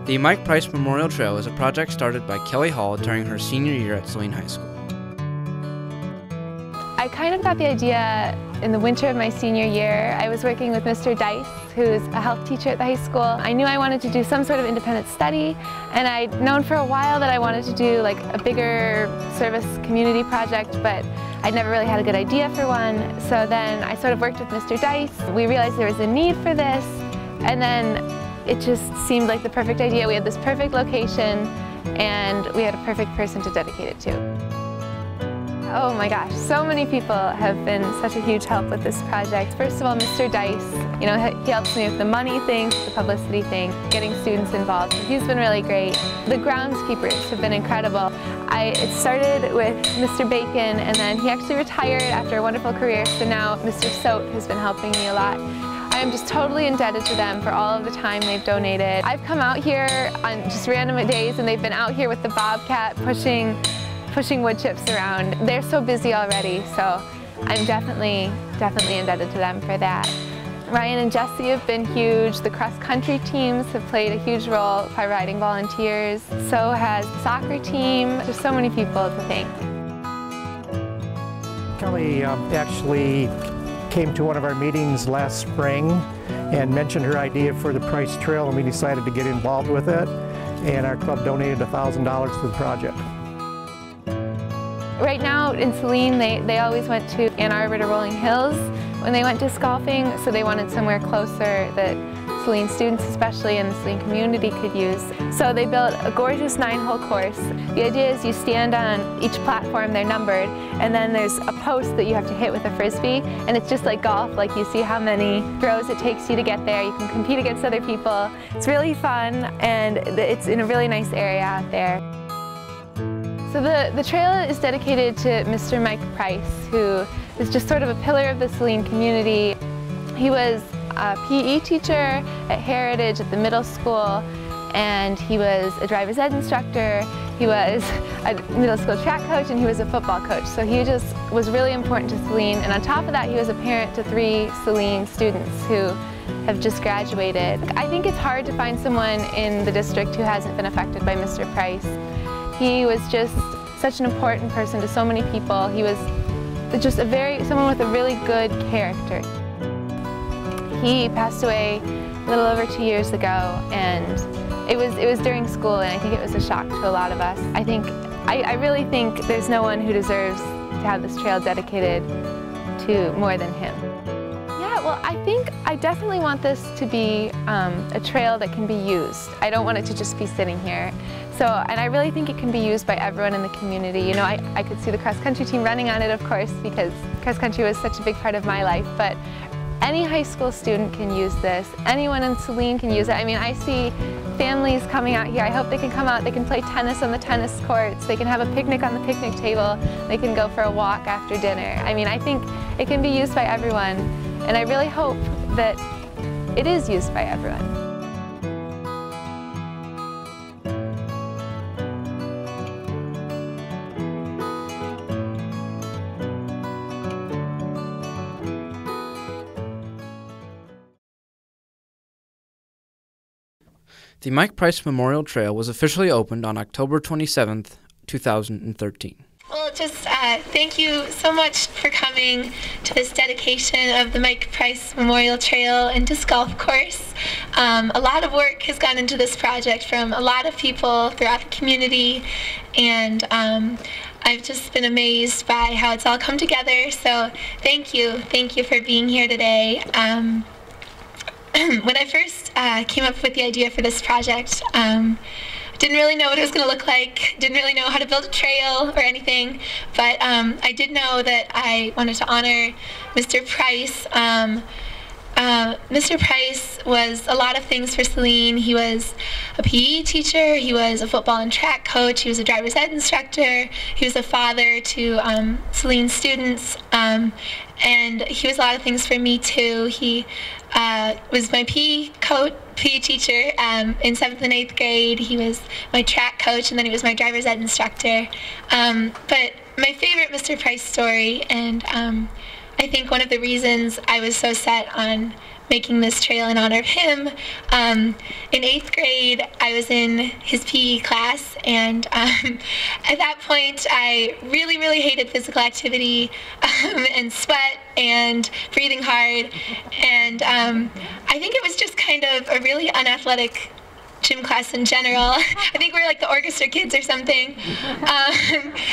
The Mike Price Memorial Trail is a project started by Kelly Hall during her senior year at Saline High School. I kind of got the idea in the winter of my senior year. I was working with Mr. Dice, who's a health teacher at the high school. I knew I wanted to do some sort of independent study, and I'd known for a while that I wanted to do like a bigger service community project, but I'd never really had a good idea for one. So then I sort of worked with Mr. Dice. We realized there was a need for this, and then it just seemed like the perfect idea. We had this perfect location, and we had a perfect person to dedicate it to. Oh my gosh, so many people have been such a huge help with this project. First of all, Mr. Dice, he helps me with the money thing, the publicity thing, getting students involved. So he's been really great. The groundskeepers have been incredible. It started with Mr. Bacon, and then he actually retired after a wonderful career, so now Mr. Soat has been helping me a lot. I am just totally indebted to them for all of the time they've donated. I've come out here on just random days, and they've been out here with the Bobcat pushing wood chips around. They're so busy already, so I'm definitely indebted to them for that. Ryan and Jesse have been huge. The cross-country teams have played a huge role providing volunteers. So has the soccer team. There's so many people to thank. Kelly actually came to one of our meetings last spring and mentioned her idea for the Price Trail, and we decided to get involved with it, and our club donated $1,000 to the project. Right now in Saline, they always went to Ann Arbor to Rolling Hills when they went disc golfing, so they wanted somewhere closer that Saline students especially and the Saline community could use. So they built a gorgeous 9-hole course. The idea is you stand on each platform, they're numbered, and then there's a post that you have to hit with a frisbee, and it's just like golf, like you see how many throws it takes you to get there. You can compete against other people. It's really fun, and it's in a really nice area out there. So the trail is dedicated to Mr. Mike Price, who is just sort of a pillar of the Saline community. He was a PE teacher at Heritage at the middle school, and he was a driver's ed instructor, he was a middle school track coach, and he was a football coach. So he just was really important to Saline, and on top of that he was a parent to 3 Saline students who have just graduated. I think it's hard to find someone in the district who hasn't been affected by Mr. Price. He was just such an important person to so many people. He was just someone with a really good character. He passed away a little over 2 years ago, and it was during school, and I think it was a shock to a lot of us. I really think there's no one who deserves to have this trail dedicated to more than him. Yeah, well, I definitely want this to be a trail that can be used. I don't want it to just be sitting here. And I really think it can be used by everyone in the community. I could see the cross-country team running on it, of course, because cross-country was such a big part of my life, but any high school student can use this. Anyone in Saline can use it. I mean, I see families coming out here. I hope they can come out, they can play tennis on the tennis courts, they can have a picnic on the picnic table, they can go for a walk after dinner. I mean, I think it can be used by everyone, and I really hope that it is used by everyone. The Mike Price Memorial Trail was officially opened on October 27, 2013. Well, just thank you so much for coming to this dedication of the Mike Price Memorial Trail and Disc Golf Course. A lot of work has gone into this project from a lot of people throughout the community, and I've just been amazed by how it's all come together, so thank you for being here today. When I first came up with the idea for this project, didn't really know what it was going to look like, didn't really know how to build a trail or anything, but I did know that I wanted to honor Mr. Price. Mr. Price was a lot of things for Saline. He was a PE teacher, he was a football and track coach, he was a driver's ed instructor, he was a father to Saline students, and he was a lot of things for me too. He was my PE teacher in 7th and 8th grade. He was my track coach, and then he was my driver's ed instructor. But my favorite Mr. Price story, and I think one of the reasons I was so set on making this trail in honor of him. In 8th grade, I was in his PE class, and at that point, I really, really hated physical activity and sweat and breathing hard, and I think it was just kind of a really unathletic gym class in general. I think we were like the orchestra kids or something.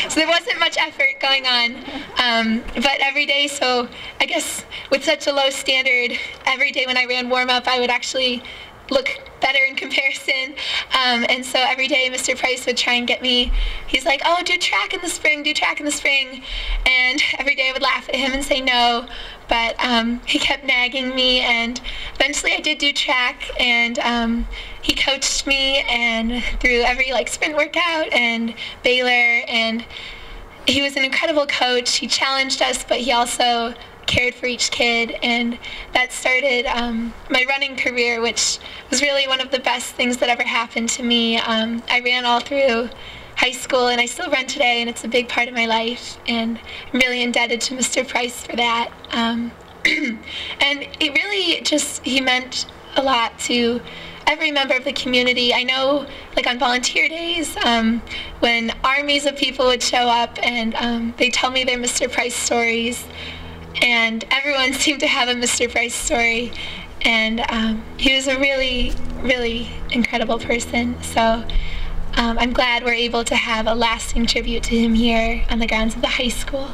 So there wasn't much effort going on. But every day, so I guess with such a low standard, every day when I ran warm-up, I would actually look better in comparison. And so every day Mr. Price would try and get me, he's like, oh, do track in the spring, do track in the spring. And every day I would laugh at him and say no. But he kept nagging me, and eventually I did do track, and he coached me and through every sprint workout and Baylor, and he was an incredible coach. He challenged us, but he also cared for each kid, and that started my running career, which was really one of the best things that ever happened to me. I ran all through high school, and I still run today, and it's a big part of my life, and I'm really indebted to Mr. Price for that. And it really he meant a lot to every member of the community. I know, on volunteer days, when armies of people would show up and they tell me their Mr. Price stories, and everyone seemed to have a Mr. Price story, and he was a really, really incredible person. So I'm glad we're able to have a lasting tribute to him here on the grounds of the high school.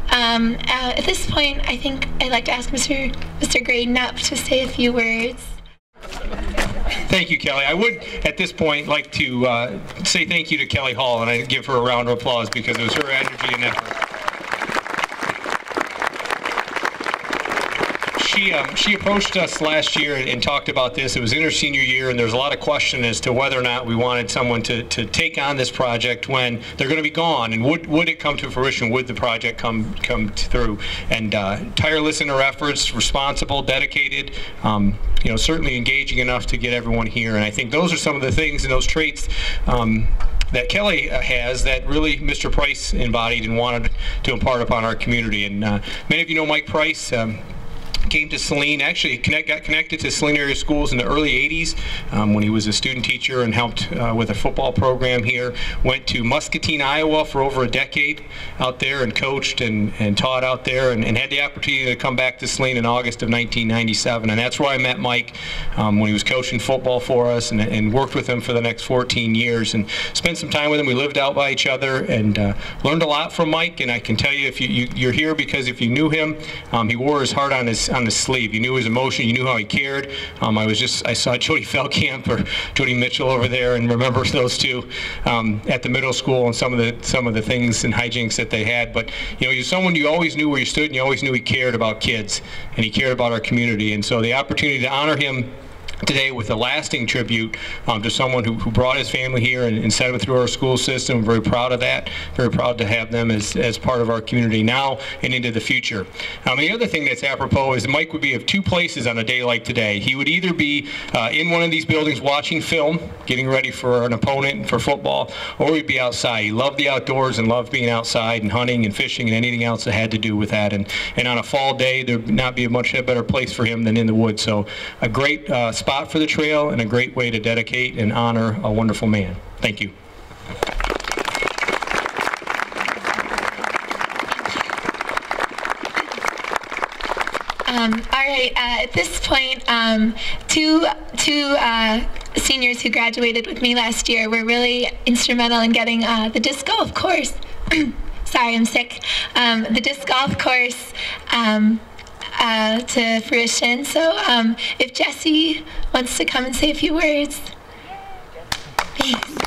At this point, I think I'd like to ask Mr. Graydon up to say a few words. Thank you, Kelly. I would, at this point, like to say thank you to Kelly Hall, and I'd give her a round of applause because it was her energy and effort. She approached us last year and talked about this. It was in her senior year, and there was a lot of question as to whether or not we wanted someone to take on this project when they're going to be gone, and would it come to fruition? Would the project come through? And tireless in her efforts, responsible, dedicated, certainly engaging enough to get everyone here. And I think those are some of the things and those traits that Kelly has that really Mr. Price embodied and wanted to impart upon our community. And many of you know Mike Price. Came to Saline, actually got connected to Saline area schools in the early 80s when he was a student teacher and helped with a football program here. Went to Muscatine, Iowa for over a decade out there and coached and taught out there, and had the opportunity to come back to Saline in August of 1997. And that's where I met Mike when he was coaching football for us, and worked with him for the next 14 years and spent some time with him. We lived out by each other and learned a lot from Mike. And I can tell you, if you're here because if you knew him, he wore his heart on his sleeve. You knew his emotion. You knew how he cared. I saw Jody Feldkamp or Jody Mitchell over there, and remember those two at the middle school and some of the things and hijinks that they had. But he was someone you always knew where you stood, and you always knew he cared about kids and he cared about our community. And so the opportunity to honor him today with a lasting tribute to someone who brought his family here and sent him through our school system. We're very proud of that. Very proud to have them as part of our community now and into the future. The other thing that's apropos is Mike would be of two places on a day like today. He would either be in one of these buildings watching film, getting ready for an opponent for football, or he'd be outside. He loved the outdoors and loved being outside and hunting and fishing and anything else that had to do with that. And on a fall day, there would not be a much better place for him than in the woods. So a great spot for the trail and a great way to dedicate and honor a wonderful man. Thank you. All right, at this point, two seniors who graduated with me last year were really instrumental in getting the disc golf course, sorry, I'm sick, the disc golf course to fruition. So if Jesse wants to come and say a few words. Thanks.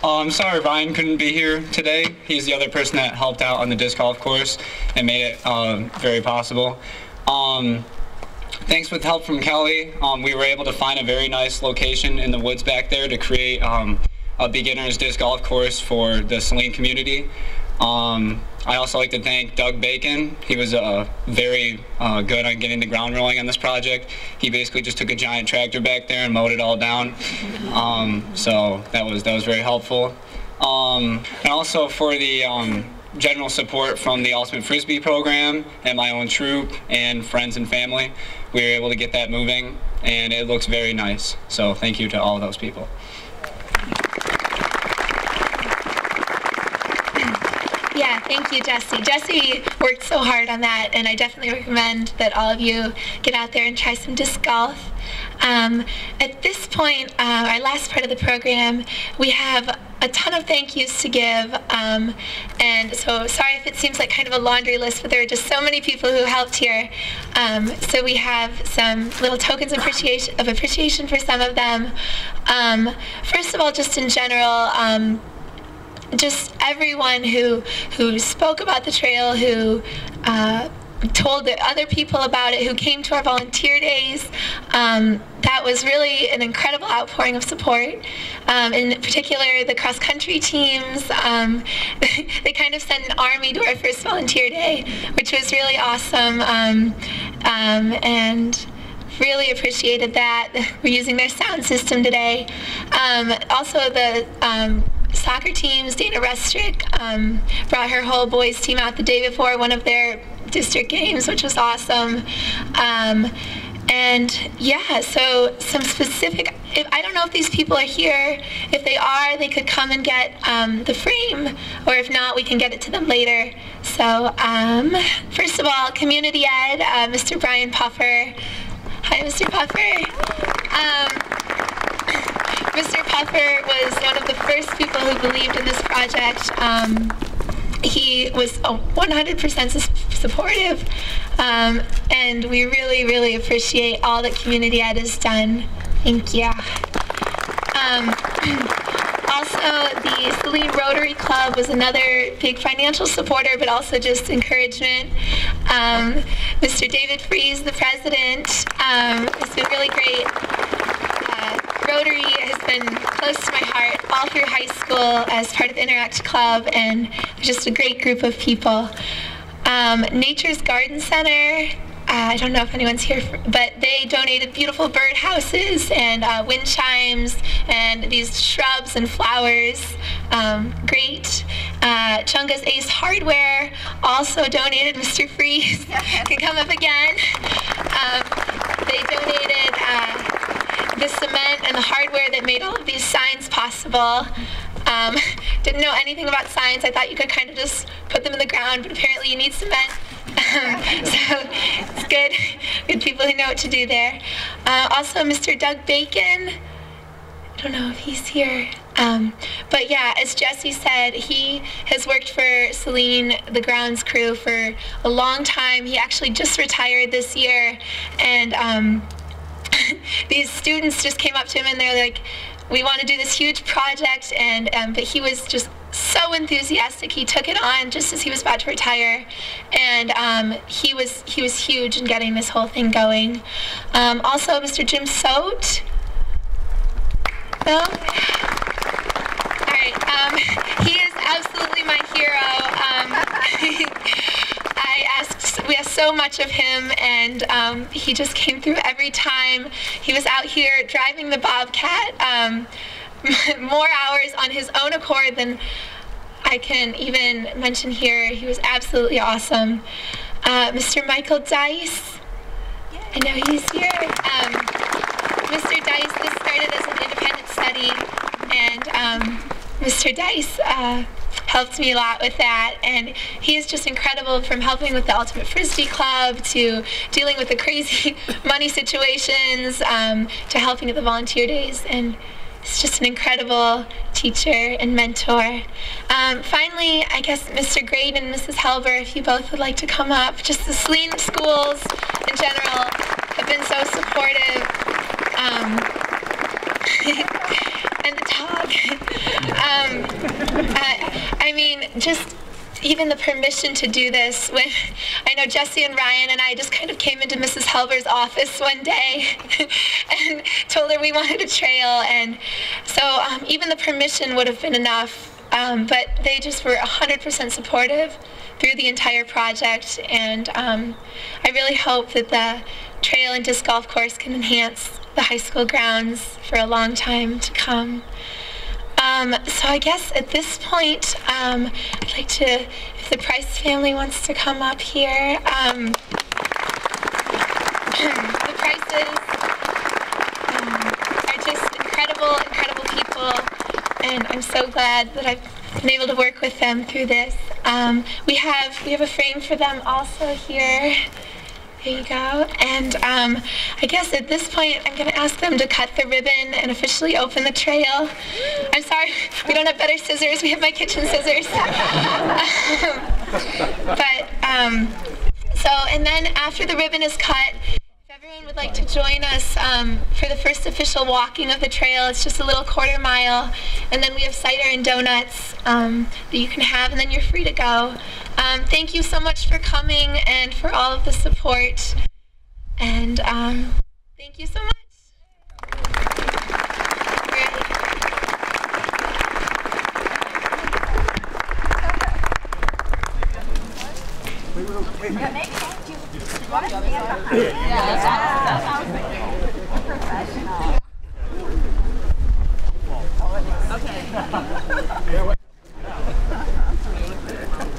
I'm sorry Ryan couldn't be here today. He's the other person that helped out on the disc golf course and made it very possible. Thanks with help from Kelly, we were able to find a very nice location in the woods back there to create a beginner's disc golf course for the Saline community. I also like to thank Doug Bacon. He was very good on getting the ground rolling on this project. He basically just took a giant tractor back there and mowed it all down. So that was very helpful. And also for the general support from the Ultimate Frisbee program and my own troop and friends and family, we were able to get that moving, and it looks very nice. So thank you to all of those people. Yeah, thank you, Jesse. Jesse worked so hard on that, and I definitely recommend that all of you get out there and try some disc golf. At this point, our last part of the program, we have a ton of thank yous to give, and so sorry if it seems like kind of a laundry list, but there are just so many people who helped here. So we have some little tokens of appreciation for some of them. First of all, just in general, just everyone who spoke about the trail, who told the other people about it, who came to our volunteer days. That was really an incredible outpouring of support. In particular, the cross-country teams, they kind of sent an army to our first volunteer day, which was really awesome, and really appreciated that. We're using their sound system today. Also, the soccer teams, Dana Restrick brought her whole boys team out the day before one of their district games, which was awesome. And yeah, so some specific, I don't know if these people are here. If they are, they could come and get the frame, or if not, we can get it to them later. So first of all, Community Ed, Mr. Brian Puffer. Hi, Mr. Puffer. Mr. Puffer was one of the first people who believed in this project. He was 100% supportive, and we really, really appreciate all that Community Ed has done. Thank you. Also, the Saline Rotary Club was another big financial supporter, but also just encouragement. Mr. David Fries, the president, has been really great. Rotary has been close to my heart all through high school as part of the Interact Club, and just a great group of people. Nature's Garden Center, I don't know if anyone's here, but they donated beautiful birdhouses and wind chimes and these shrubs and flowers. Great. Chunga's Ace Hardware also donated. Mr. Freeze can come up again. They donated the cement and the hardware that made all of these signs possible. Didn't know anything about signs. I thought you could kind of just put them in the ground, but apparently you need cement. So it's good. Good people who know what to do there. Also, Mr. Doug Bacon. I don't know if he's here. But yeah, as Jesse said, he has worked for Saline, the grounds crew, for a long time. He actually just retired this year, and these students just came up to him and they're like, we want to do this huge project, and but he was just so enthusiastic. He took it on just as he was about to retire, and he was huge in getting this whole thing going. Also, Mr. Jim Sote. No? All right. He is absolutely my hero. We asked so much of him, and he just came through every time. He was out here driving the Bobcat more hours on his own accord than I can even mention here. He was absolutely awesome. Mr. Michael Dice, I know he's here. Mr. Dice, this started as an independent study, and Mr. Dice helped me a lot with that, and he is just incredible, from helping with the Ultimate Frisbee Club to dealing with the crazy money situations, to helping at the volunteer days, and he's just an incredible teacher and mentor. Finally, I guess Mr. Grade and Mrs. Helber, if you both would like to come up. Just the Saline schools in general have been so supportive. And the dog. I mean, just even the permission to do this. When I know Jesse and Ryan and I just kind of came into Mrs. Helber's office one day and told her we wanted a trail, and so even the permission would have been enough, but they just were 100% supportive through the entire project, and I really hope that the trail and disc golf course can enhance the high school grounds for a long time to come. So I guess at this point, I'd like to, if the Price family wants to come up here. The Prices are just incredible people, and I'm so glad that I've been able to work with them through this. We have a frame for them also here. There you go. And I guess at this point, I'm going to ask them to cut the ribbon and officially open the trail. I'm sorry, we don't have better scissors. We have my kitchen scissors. And then after the ribbon is cut, if everyone would like to join us for the first official walking of the trail, it's just a little quarter mile. And then we have cider and donuts that you can have, and then you're free to go. Thank you so much for coming and for all of the support. And thank you so much.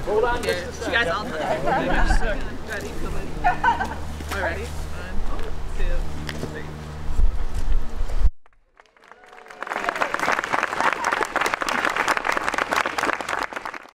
Hold on, you guys all ready? All right, ready?